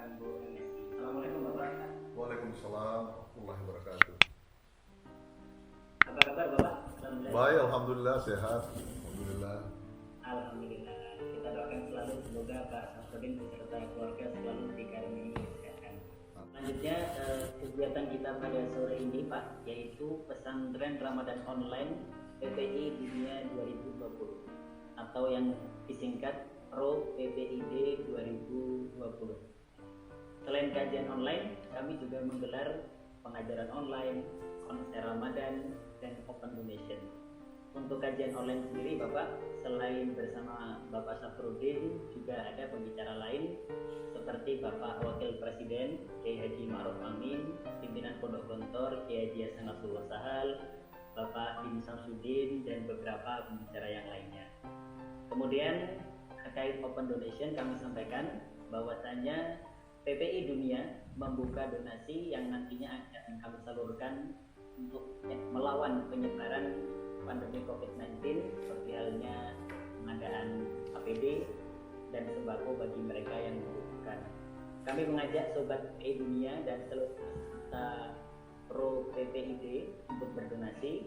Kambu MSI. Assalamualaikum Bapak. Waalaikumsalam warahmatullahi wabarakatuh. Apa kabar Bapak? Alhamdulillah. Baik, alhamdulillah sehat. Alhamdulillah. Alhamdulillah. Kita doakan selalu semoga Pak Safruddin beserta keluarga selalu dikaruniai kesehatan. Selanjutnya kegiatan kita pada sore ini Pak, yaitu pesantren Ramadan online PPI Dunia 2020 atau yang disingkat Pro PPID 2020. Selain kajian online, kami juga menggelar pengajaran online, konser Ramadan, dan open donation. Untuk kajian online sendiri Bapak, selain bersama Bapak Safruddin, juga ada pembicara lain seperti Bapak Wakil Presiden Kiai Haji Ma'ruf Amin, pimpinan Pondok Gontor Kiai Haji Hasan Nasrullah Sahal, Bapak Din Samsudin, dan beberapa pembicara yang lainnya. Kemudian terkait open donation, kami sampaikan bahwasanya PPI Dunia membuka donasi yang nantinya akan kami salurkan untuk melawan penyebaran pandemi COVID-19 seperti halnya pengadaan APD dan sembako bagi mereka yang membutuhkan. Kami mengajak Sobat PPI Dunia dan seluruh peserta Pro PPID untuk berdonasi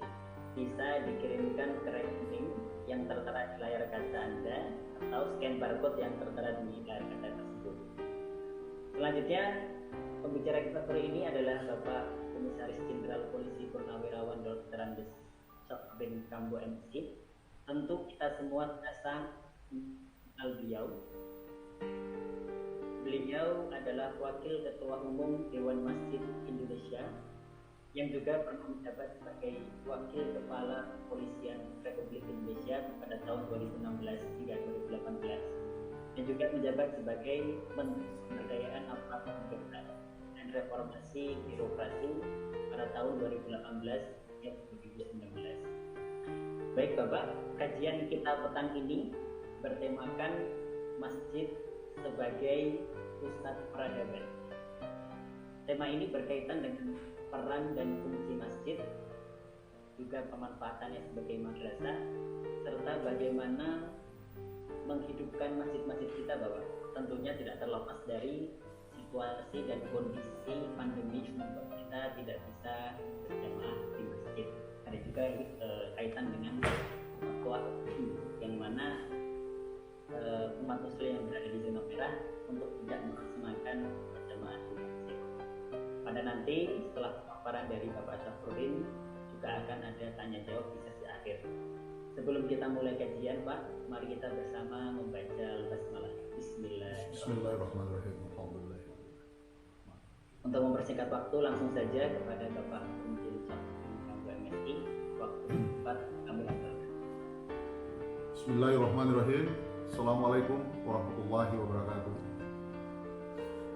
bisa dikirimkan ke rekening yang tertera di layar kaca Anda atau scan barcode yang tertera di layar kaca tersebut. Selanjutnya, pembicara kita sore ini adalah Bapak Komisaris Jenderal Polisi Purnawirawan Dr. Andes Safruddin Kambu MSI. Tentu kita semua sangat mengenal beliau. Beliau adalah Wakil Ketua Umum Dewan Masjid Indonesia yang juga pernah menjabat sebagai Wakil Kepala Kepolisian Republik Indonesia pada tahun 2016 hingga 2018 dan juga menjabat sebagai Menteri Pemberdayaan Aparatur Negara dan Reformasi Birokrasi pada tahun 2018 hingga 2019. Baik Bapak, kajian kita petang ini bertemakan masjid sebagai pusat peradaban. Tema ini berkaitan dengan peran dan fungsi masjid, juga pemanfaatannya sebagai madrasah, serta bagaimana menghidupkan masjid-masjid kita Bapak. Tentunya tidak terlepas dari situasi dan kondisi pandemi membuat kita tidak bisa berjamaah di masjid. Ada juga kaitan dengan fatwa yang mana umat muslim yang berada di zona merah untuk tidak memaksimalkan berjamaah di masjid. Pada nanti setelah paparan dari Bapak Safruddin juga akan ada tanya jawab di sesi akhir. Sebelum kita mulai kajian Pak, mari kita bersama membaca basmalah. Bismillahirrahmanirrahim. Alhamdulillah. Untuk mempersingkat waktu, langsung saja kepada Bapak Komjen Safruddin Kambu MSI. Waktu cepat kami lakukan. Bismillahirrahmanirrahim. Assalamualaikum warahmatullahi wabarakatuh.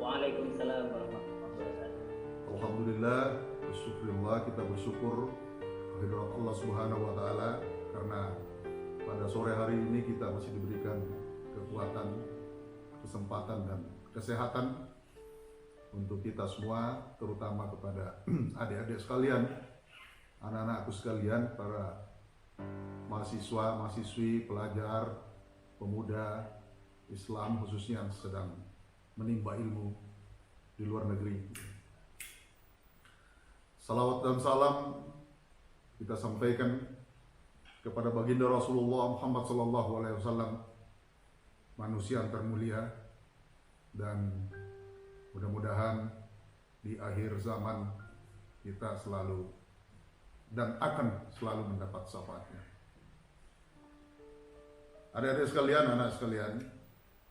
Waalaikumsalam warahmatullahi wabarakatuh. Alhamdulillah, bersyukurillah, kita bersyukur kehadirat Allah Subhanahu wa taala karena pada sore hari ini kita masih diberikan kekuatan, kesempatan dan kesehatan untuk kita semua, terutama kepada adik-adik sekalian, anak-anakku sekalian, para mahasiswa, mahasiswi, pelajar, pemuda Islam khususnya yang sedang menimba ilmu di luar negeri. Salawat dan salam kita sampaikan kepada baginda Rasulullah Muhammad SAW, manusia yang termulia, dan mudah-mudahan di akhir zaman kita selalu dan akan selalu mendapat syafaatnya. Adik-adik sekalian, anak sekalian,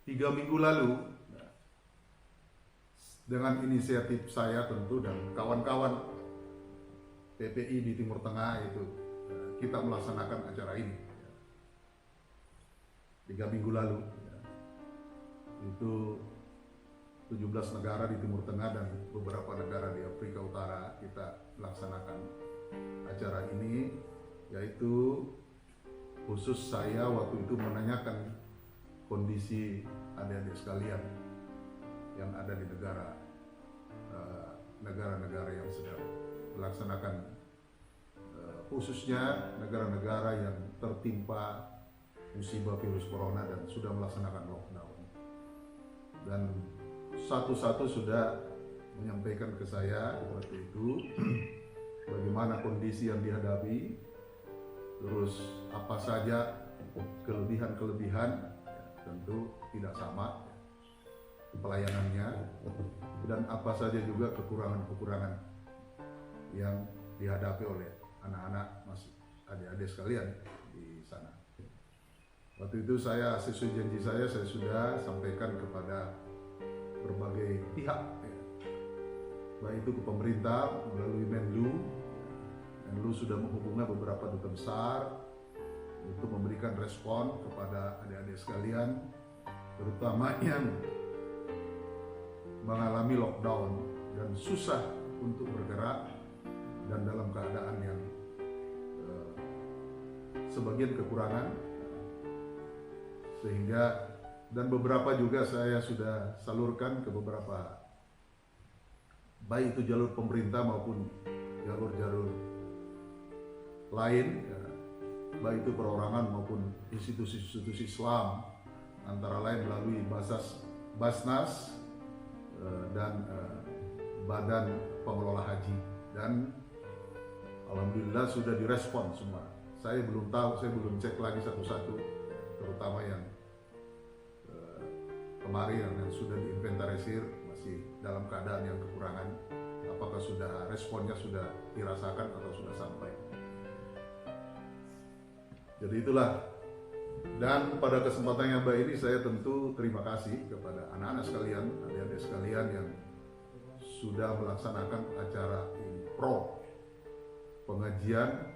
3 minggu lalu dengan inisiatif saya tentu dan kawan-kawan PPI di Timur Tengah itu kita melaksanakan acara ini 3 minggu lalu. Itu 17 negara di Timur Tengah dan beberapa negara di Afrika Utara kita melaksanakan acara ini, yaitu khusus saya waktu itu menanyakan kondisi adik-adik sekalian yang ada di negara-negara yang sedang melaksanakan, khususnya negara-negara yang tertimpa musibah virus corona dan sudah melaksanakan lockdown. Dan satu-satu sudah menyampaikan ke saya waktu itu bagaimana kondisi yang dihadapi, terus apa saja kelebihan-kelebihan, tentu tidak sama pelayanannya, dan apa saja juga kekurangan-kekurangan yang dihadapi oleh anak-anak adik-adik sekalian di sana. Waktu itu sesuai janji saya sudah sampaikan kepada berbagai pihak, baik itu ke pemerintah melalui Menlu sudah menghubungi beberapa duta besar untuk memberikan respon kepada adik-adik sekalian, terutama yang mengalami lockdown dan susah untuk bergerak dan dalam keadaan yang sebagian kekurangan, sehingga dan beberapa juga saya sudah salurkan ke beberapa, baik itu jalur pemerintah maupun jalur-jalur lain, baik itu perorangan maupun institusi-institusi Islam, antara lain melalui Basnas dan Badan Pengelola Haji, dan alhamdulillah sudah direspon semua. Saya belum tahu, saya belum cek lagi satu-satu, terutama yang kemarin yang sudah diinventarisir masih dalam keadaan yang kekurangan, apakah sudah responnya sudah dirasakan atau sudah sampai. Jadi itulah, dan pada kesempatan yang baik ini saya tentu terima kasih kepada anak-anak sekalian, adik-adik sekalian yang sudah melaksanakan acara pro pengajian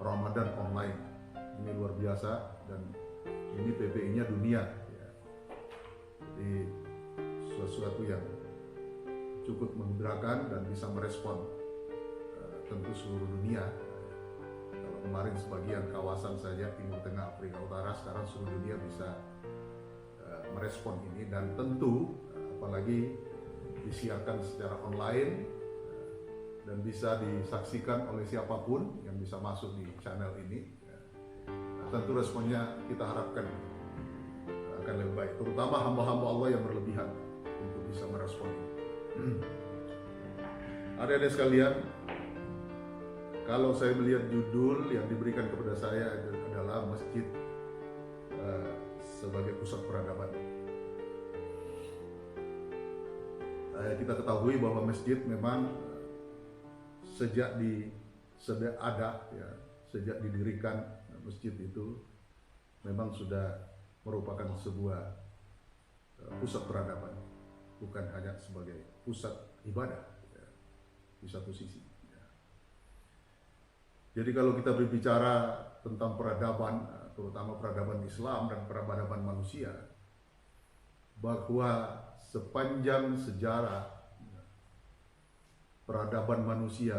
Ramadan online. Ini luar biasa, dan ini PPI-nya dunia, ya. Jadi sesuatu yang cukup menggerakkan dan bisa merespon tentu seluruh dunia. Kalau kemarin sebagian kawasan saja Timur Tengah, Afrika Utara, sekarang seluruh dunia bisa merespon ini, dan tentu apalagi disiarkan secara online dan bisa disaksikan oleh siapapun yang bisa masuk di channel ini. Nah, tentu responnya kita harapkan akan lebih baik, terutama hamba-hamba Allah yang berlebihan untuk bisa merespon ini. Adik-adik sekalian, kalau saya melihat judul yang diberikan kepada saya adalah masjid sebagai pusat peradaban. Kita ketahui bahwa masjid memang sejak didirikan masjid itu memang sudah merupakan sebuah pusat peradaban, bukan hanya sebagai pusat ibadah, ya, di satu sisi. Ya. Jadi kalau kita berbicara tentang peradaban, terutama peradaban Islam dan peradaban manusia, bahwa sepanjang sejarah peradaban manusia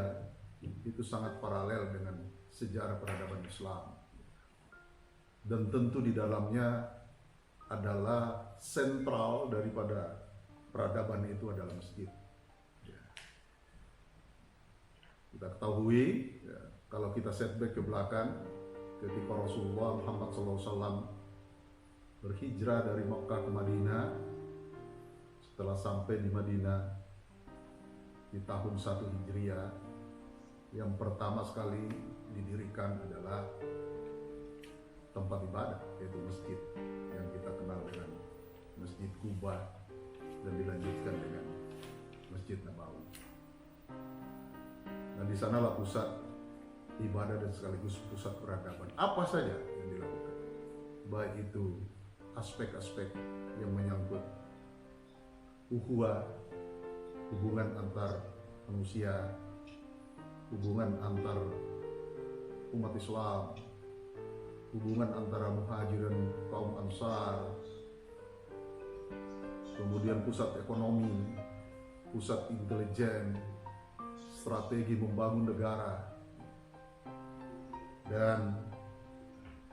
itu sangat paralel dengan sejarah peradaban Islam, dan tentu di dalamnya adalah sentral daripada peradaban itu adalah masjid. Kita ketahui, ya, kalau kita setback ke belakang, ketika Rasulullah Muhammad SAW berhijrah dari Makkah ke Madinah, setelah sampai di Madinah di tahun 1 Hijriah, yang pertama sekali didirikan adalah tempat ibadah, yaitu masjid yang kita kenal dengan Masjid Quba dan dilanjutkan dengan Masjid Nabawi. Nah, di sanalah pusat ibadah dan sekaligus pusat peradaban. Apa saja yang dilakukan, baik itu aspek-aspek yang menyangkut ukhuwah, hubungan antar manusia, hubungan antar umat Islam, hubungan antara muhajirin kaum Ansar, kemudian pusat ekonomi, pusat intelijen, strategi membangun negara, dan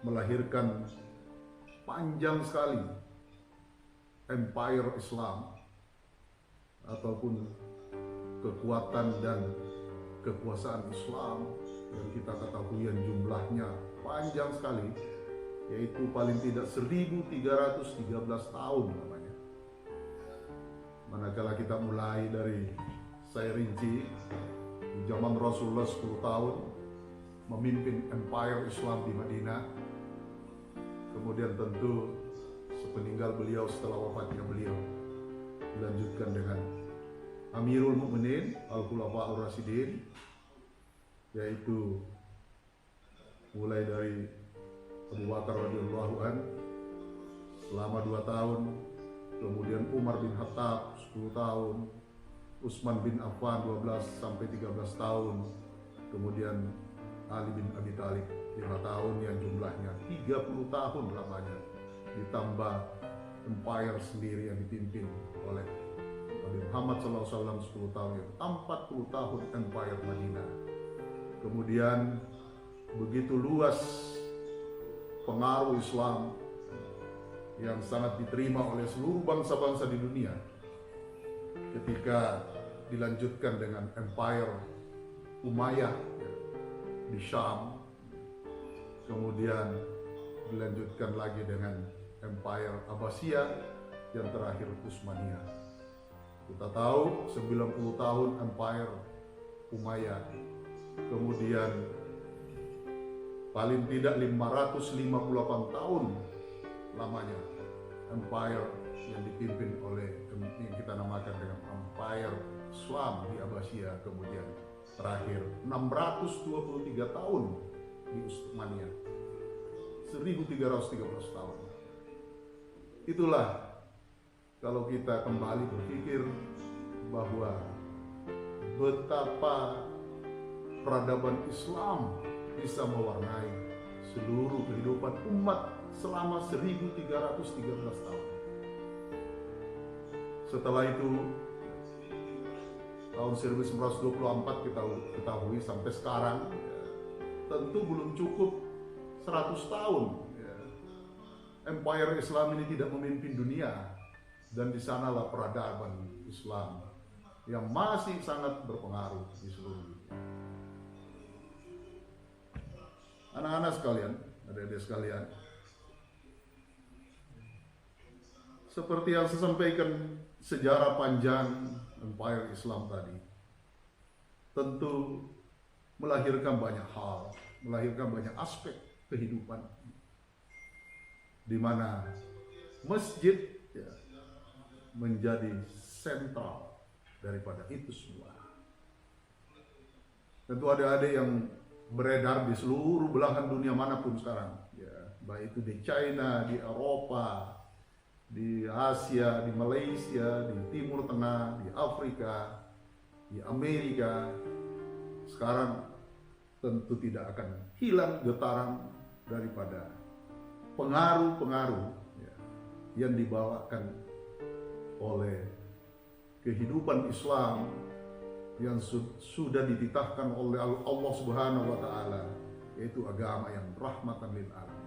melahirkan panjang sekali empire Islam ataupun kekuatan dan kekuasaan Islam yang kita ketahui yang jumlahnya panjang sekali, yaitu paling tidak 1313 tahun namanya. Manakala kita mulai dari saya rinci di zaman Rasulullah 10 tahun memimpin empire Islam di Madinah. Kemudian tentu sepeninggal beliau, setelah wafatnya beliau, dilanjutkan dengan Amirul Mukminin Al-Khulafaur Rasyidin, yaitu mulai dari Abu Bakar radhiyallahu an selama 2 tahun, kemudian Umar bin Khattab 10 tahun, Utsman bin Affan 12 sampai 13 tahun, kemudian Ali bin Abi Thalib 5 tahun, yang jumlahnya 30 tahun lamanya, ditambah empire sendiri yang dipimpin oleh Nabi Muhammad SAW 10 tahun, 40 tahun empire Madinah. Kemudian begitu luas pengaruh Islam yang sangat diterima oleh seluruh bangsa-bangsa di dunia ketika dilanjutkan dengan empire Umayyah di Syam, kemudian dilanjutkan lagi dengan empire Abbasiyah, yang terakhir Utsmaniyah. Kita tahu 90 tahun empire Umayyah, kemudian paling tidak 558 tahun lamanya empire yang dipimpin oleh yang kita namakan dengan empire Islam di Abbasiyah, kemudian terakhir 623 tahun di Utsmaniyah, 1313 tahun. Itulah kalau kita kembali berpikir bahwa betapa peradaban Islam bisa mewarnai seluruh kehidupan umat selama 1313 tahun. Setelah itu tahun 1924 kita ketahui sampai sekarang tentu belum cukup 100 tahun empire Islam ini tidak memimpin dunia, dan di sanalah peradaban Islam yang masih sangat berpengaruh di seluruh dunia. Anak-anak sekalian, adik-adik sekalian, seperti yang saya sampaikan, sejarah panjang empire Islam tadi tentu melahirkan banyak hal, melahirkan banyak aspek kehidupan, di mana masjid menjadi sentral daripada itu semua. Tentu adik-adik yang beredar di seluruh belahan dunia manapun sekarang, baik itu di China, di Eropa, di Asia, di Malaysia, di Timur Tengah, di Afrika, di Amerika, sekarang tentu tidak akan hilang getaran daripada pengaruh-pengaruh yang dibawakan oleh kehidupan Islam yang sudah dititahkan oleh Allah Subhanahu wa Ta'ala, yaitu agama yang rahmatan lil alamin.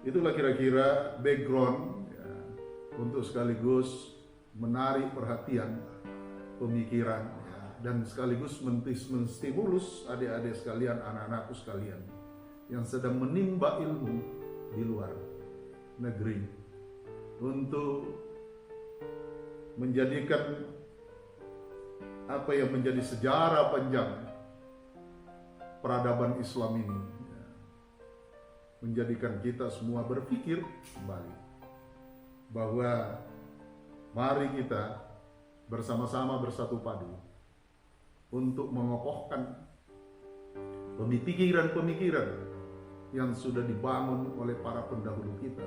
Itulah kira-kira background untuk sekaligus menarik perhatian, pemikiran, dan sekaligus menstimulus adik-adik sekalian, anak-anakku sekalian yang sedang menimba ilmu di luar negeri untuk menjadikan apa yang menjadi sejarah panjang peradaban Islam ini, menjadikan kita semua berpikir kembali bahwa mari kita bersama-sama bersatu padu untuk mengokohkan pemikiran-pemikiran yang sudah dibangun oleh para pendahulu kita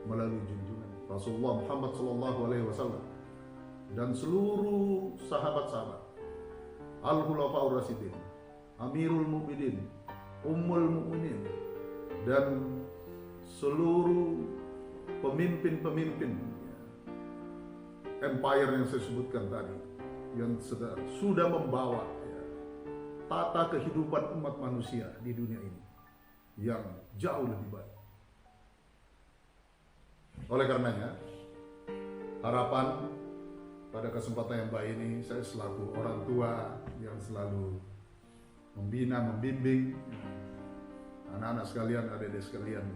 melalui junjungan Rasulullah Muhammad SAW dan seluruh sahabat-sahabat Al-Khulafaur Rasyidin, Amirul Mukminin, Ummul Mukminin, dan seluruh pemimpin-pemimpin empire yang saya sebutkan tadi, yang sudah membawa tata kehidupan umat manusia di dunia ini yang jauh lebih baik. Oleh karenanya, harapan pada kesempatan yang baik ini, saya selaku orang tua yang selalu membina, membimbing anak-anak sekalian, adik-adik sekalian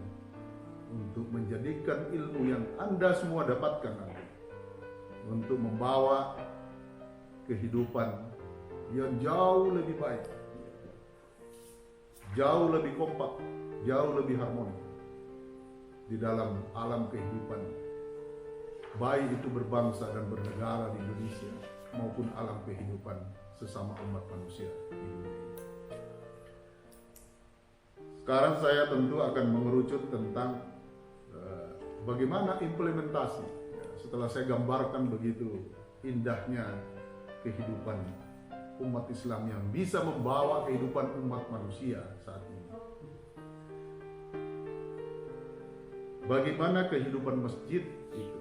untuk menjadikan ilmu yang Anda semua dapatkan nanti untuk membawa kehidupan yang jauh lebih baik, jauh lebih kompak, jauh lebih harmoni di dalam alam kehidupan, baik itu berbangsa dan bernegara di Indonesia maupun alam kehidupan sesama umat manusia di dunia. Sekarang saya tentu akan mengerucut tentang bagaimana implementasi. Setelah saya gambarkan begitu indahnya kehidupan umat Islam yang bisa membawa kehidupan umat manusia saat ini. Bagaimana kehidupan masjid itu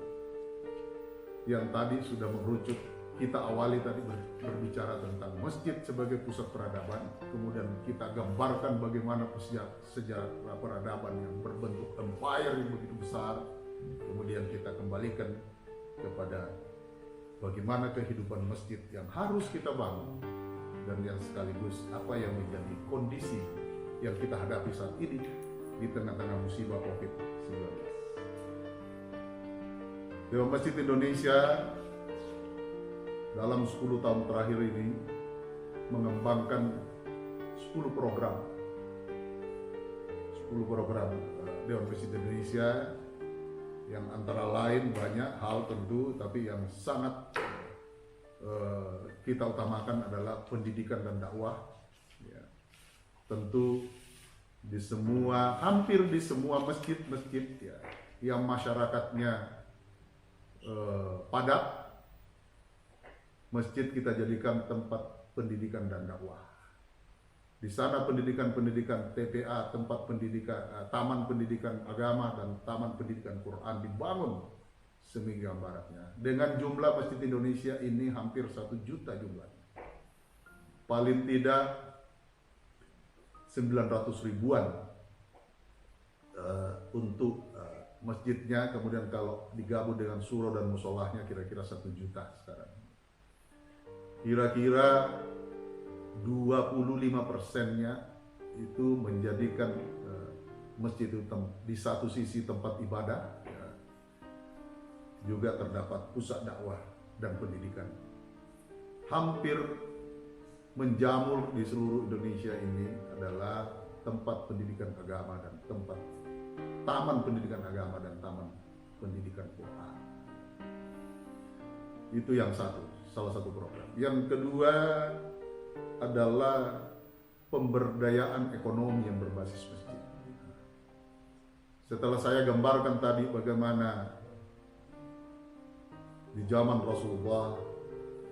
yang tadi sudah mengerucut. Kita awali tadi berbicara tentang masjid sebagai pusat peradaban, kemudian kita gambarkan bagaimana sejarah peradaban yang berbentuk empire yang begitu besar, kemudian kita kembalikan kepada bagaimana kehidupan masjid yang harus kita bangun, dan yang sekaligus apa yang menjadi kondisi yang kita hadapi saat ini di tengah-tengah musibah COVID-19. Dewan Masjid Indonesia dalam 10 tahun terakhir ini mengembangkan 10 program Dewan Masjid Indonesia, yang antara lain banyak hal tentu, tapi yang sangat kita utamakan adalah pendidikan dan dakwah. Ya. Tentu hampir di semua masjid-masjid ya, yang masyarakatnya padat, masjid kita jadikan tempat pendidikan dan dakwah. Di sana pendidikan TPA, tempat pendidikan, taman pendidikan agama dan taman pendidikan Quran dibangun seminggu baratnya. Dengan jumlah masjid Indonesia ini hampir 1 juta jumlahnya. Paling tidak 900 ribuan untuk masjidnya, kemudian kalau digabung dengan suro dan musolahnya kira-kira 1 juta sekarang. Kira-kira 25%-nya itu menjadikan masjid itu di satu sisi tempat ibadah, ya, juga terdapat pusat dakwah dan pendidikan. Hampir menjamur di seluruh Indonesia ini adalah tempat pendidikan agama dan tempat taman pendidikan agama dan taman pendidikan Quran. Itu yang salah satu program. Yang kedua adalah pemberdayaan ekonomi yang berbasis masjid. Setelah saya gambarkan tadi bagaimana di zaman Rasulullah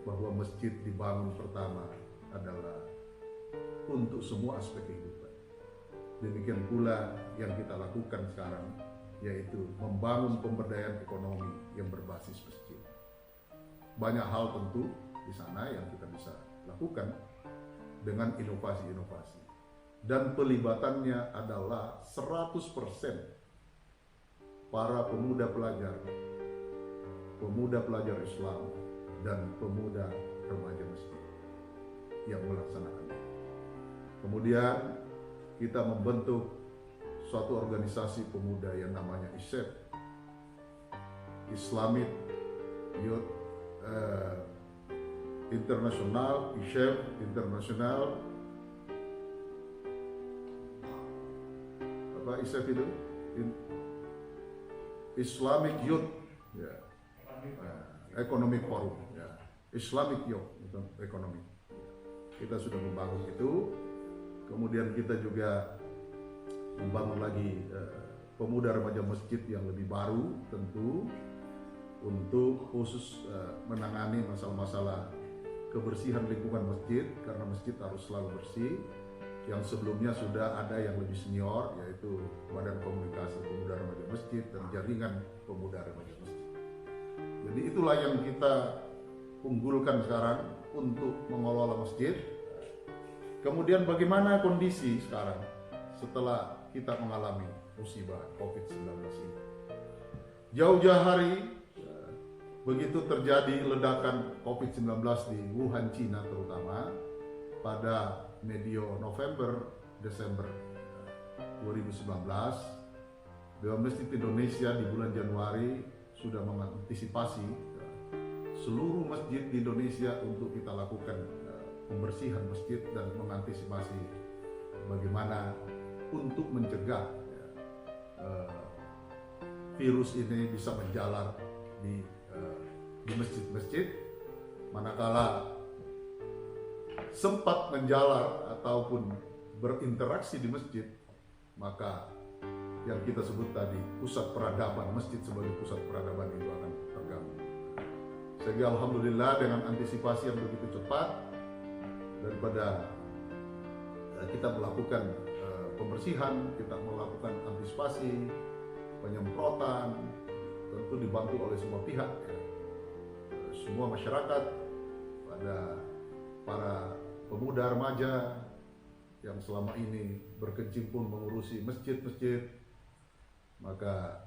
bahwa masjid dibangun pertama adalah untuk semua aspek kehidupan. Demikian pula yang kita lakukan sekarang, yaitu membangun pemberdayaan ekonomi yang berbasis masjid. Banyak hal tentu di sana yang kita bisa lakukan dengan inovasi-inovasi, dan pelibatannya adalah 100% para pemuda pelajar Islam dan pemuda remaja masjid yang melaksanakannya. Kemudian kita membentuk suatu organisasi pemuda yang namanya ISYF, Islamic Youth International, ISYF International, apa ISYF itu? Islamic Youth, ya. Economic Forum, ya. Islamic Youth Economic. Kita sudah membangun itu, kemudian kita juga membangun lagi pemuda remaja masjid yang lebih baru tentu, untuk khusus menangani masalah-masalah kebersihan lingkungan masjid, karena masjid harus selalu bersih. Yang sebelumnya sudah ada yang lebih senior, yaitu Badan Komunikasi Pemuda Remaja Masjid dan Jaringan Pemuda Remaja Masjid. Jadi itulah yang kita unggulkan sekarang untuk mengelola masjid. Kemudian bagaimana kondisi sekarang setelah kita mengalami musibah COVID-19 ini. Jauh-jauh hari begitu terjadi ledakan COVID-19 di Wuhan, Cina terutama, pada medio November-Desember 2019, Dewan Masjid Indonesia di bulan Januari sudah mengantisipasi seluruh masjid di Indonesia untuk kita lakukan pembersihan masjid dan mengantisipasi bagaimana untuk mencegah virus ini bisa menjalar di masjid-masjid. Manakala sempat menjalar ataupun berinteraksi di masjid, maka yang kita sebut tadi pusat peradaban, masjid sebagai pusat peradaban itu akan terganggu. Sehingga alhamdulillah dengan antisipasi yang begitu cepat, daripada kita melakukan pembersihan, kita melakukan antisipasi, penyemprotan, tentu dibantu oleh semua pihak, semua masyarakat, pada para pemuda remaja yang selama ini berkecimpung mengurusi masjid-masjid, maka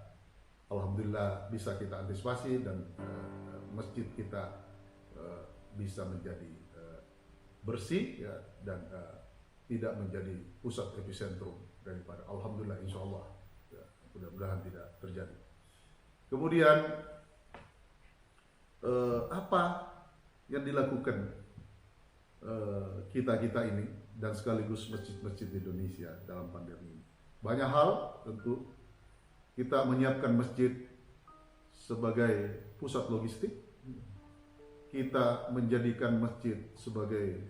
alhamdulillah bisa kita antisipasi dan masjid kita bisa menjadi bersih ya, dan tidak menjadi pusat epicentrum daripada, alhamdulillah, insya Allah ya, mudah-mudahan tidak terjadi. Kemudian apa yang dilakukan kita ini dan sekaligus masjid-masjid di Indonesia dalam pandemi ini? Banyak hal. Tentu kita menyiapkan masjid sebagai pusat logistik, kita menjadikan masjid sebagai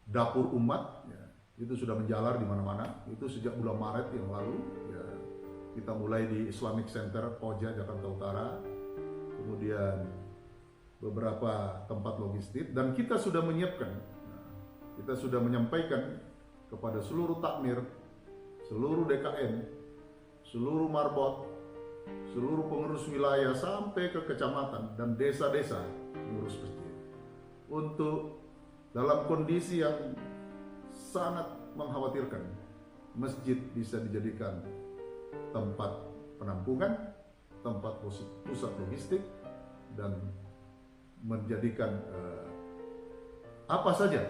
dapur umat ya. Itu sudah menjalar di mana-mana. Itu sejak bulan Maret yang lalu ya. Kita mulai di Islamic Center Koja, Jakarta Utara, kemudian beberapa tempat logistik, dan kita sudah menyiapkan, kita sudah menyampaikan kepada seluruh takmir, seluruh DKM, seluruh marbot, seluruh pengurus wilayah sampai ke kecamatan dan desa-desa pengurus masjid, untuk dalam kondisi yang sangat mengkhawatirkan, masjid bisa dijadikan tempat penampungan, tempat pusat logistik, dan menjadikan apa saja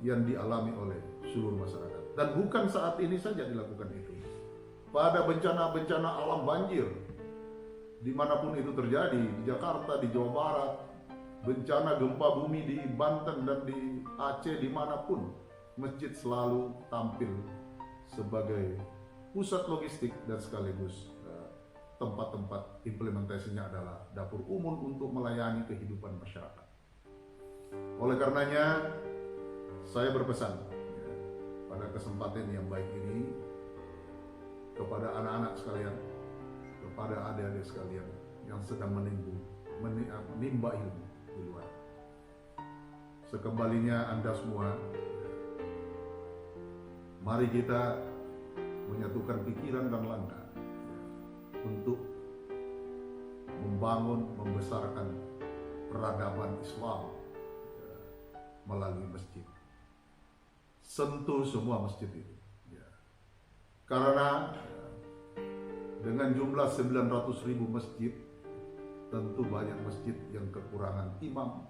yang dialami oleh seluruh masyarakat. Dan bukan saat ini saja dilakukan itu. Pada bencana-bencana alam banjir, dimanapun itu terjadi, di Jakarta, di Jawa Barat, bencana gempa bumi di Banten dan di Aceh, dimanapun, masjid selalu tampil sebagai pusat logistik dan sekaligus tempat-tempat implementasinya adalah dapur umum untuk melayani kehidupan masyarakat. Oleh karenanya, saya berpesan pada kesempatan yang baik ini kepada anak-anak sekalian, kepada adik-adik sekalian yang sedang menimba ilmu di luar. Sekembalinya Anda semua, mari kita menyatukan pikiran dan langkah untuk membangun, membesarkan peradaban Islam melalui masjid. Sentuh semua masjid itu. Karena dengan jumlah 900.000 masjid, tentu banyak masjid yang kekurangan imam,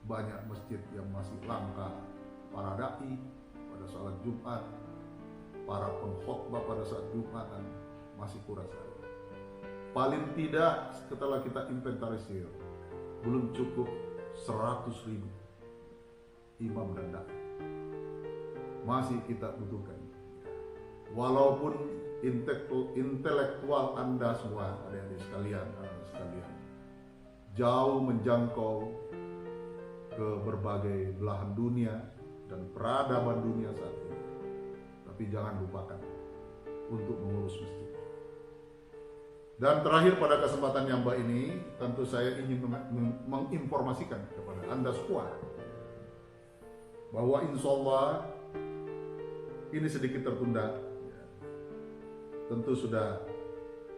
banyak masjid yang masih langka para dai pada salat Jumat, para pengkhotbah pada saat Jumatan masih kurang sekali. Paling tidak setelah kita inventarisir, belum cukup 100.000 imam dan dai. Masih kita butuhkan. Walaupun intelektual Anda semua, adik-adik sekalian, anak-anak sekalian, jauh menjangkau ke berbagai belahan dunia dan peradaban dunia saat ini. Tapi jangan lupakan untuk mengurus masjid. Dan terakhir, pada kesempatan yang baik ini, tentu saya ingin menginformasikan kepada Anda semua bahwa insya Allah ini sedikit tertunda. Tentu sudah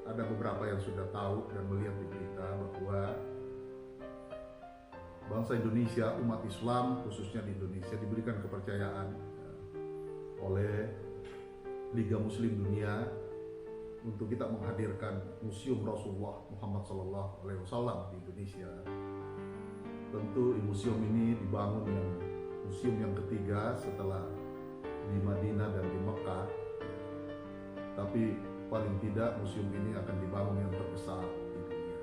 ada beberapa yang sudah tahu dan melihat di berita bahwa bangsa Indonesia, umat Islam khususnya di Indonesia, diberikan kepercayaan oleh Liga Muslim Dunia untuk kita menghadirkan Museum Rasulullah Muhammad SAW di Indonesia. Tentu museum ini dibangun yang museum yang ketiga setelah di Madinah dan di Mekah. Tapi paling tidak museum ini akan dibangun yang terbesar di dunia.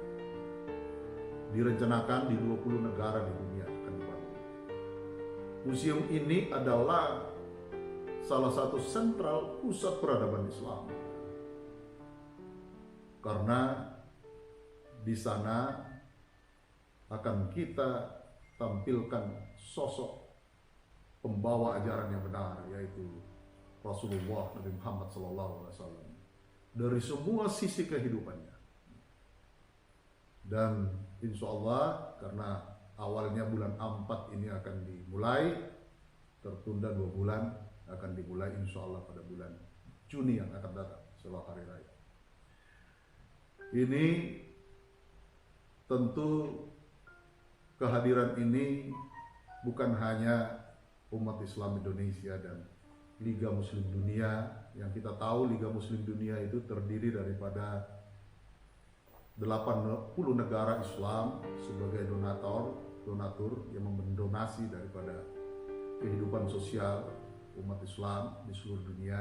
Direncanakan di 20 negara di dunia akan dibangun. Museum ini adalah salah satu sentral pusat peradaban Islam. Karena di sana akan kita tampilkan sosok pembawa ajaran yang benar, yaitu Rasulullah Nabi Muhammad SAW, dari semua sisi kehidupannya. Dan insya Allah karena awalnya bulan 4 ini akan dimulai, tertunda 2 bulan, akan dimulai insya Allah pada bulan Juni yang akan datang setelah hari raya. Ini tentu kehadiran ini bukan hanya umat Islam Indonesia dan Liga Muslim Dunia. Yang kita tahu Liga Muslim Dunia itu terdiri daripada 80 negara Islam sebagai donatur yang mendonasi daripada kehidupan sosial umat Islam di seluruh dunia.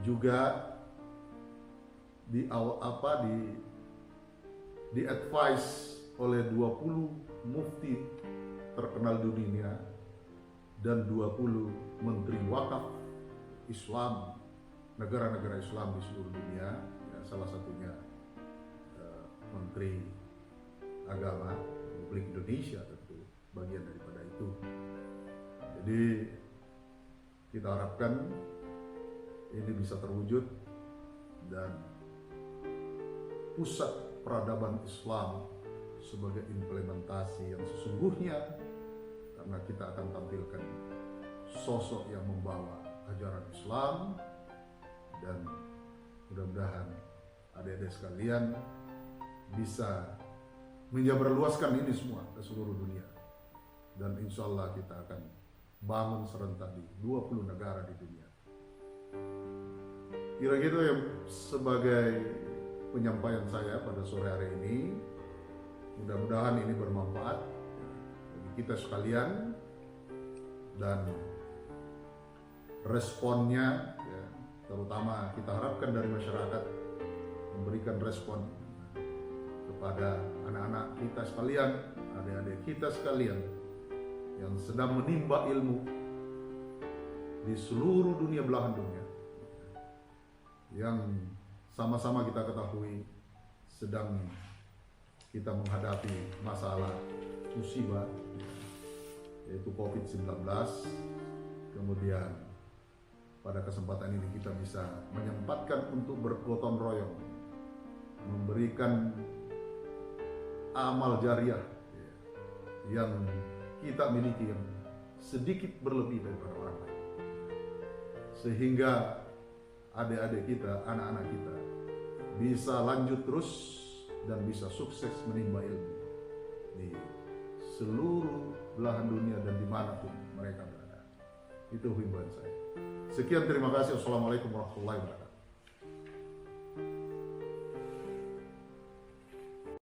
Juga di advise oleh 20 mufti terkenal di dunia dan 20 menteri wakaf Islam, negara-negara Islam di seluruh dunia, ya, salah satunya Menteri Agama Republik Indonesia, tentu bagian daripada itu. Jadi kita harapkan ini bisa terwujud dan pusat peradaban Islam sebagai implementasi yang sesungguhnya, karena kita akan tampilkan sosok yang membawa ajaran Islam, dan mudah-mudahan adik-adik sekalian bisa menyebarluaskan ini semua ke seluruh dunia, dan insya Allah kita akan bangun serentak di 20 negara di dunia. Kira-kira yang sebagai penyampaian saya pada sore hari ini. Mudah-mudahan ini bermanfaat bagi kita sekalian, dan responnya ya, terutama kita harapkan dari masyarakat memberikan respon kepada anak-anak kita sekalian, adik-adik kita sekalian yang sedang menimba ilmu di seluruh dunia belahan dunia, yang sama-sama kita ketahui sedang kita menghadapi masalah musibah, yaitu COVID-19. Kemudian pada kesempatan ini kita bisa menyempatkan untuk bergotong royong, memberikan amal jariah yang kita miliki yang sedikit berlebih daripada orang lain, sehingga adik-adik kita, anak-anak kita bisa lanjut terus dan bisa sukses menimba ilmu di seluruh belahan dunia dan dimanapun mereka berada. Itu himbauan saya. Sekian, terima kasih. Wassalamualaikum warahmatullahi wabarakatuh.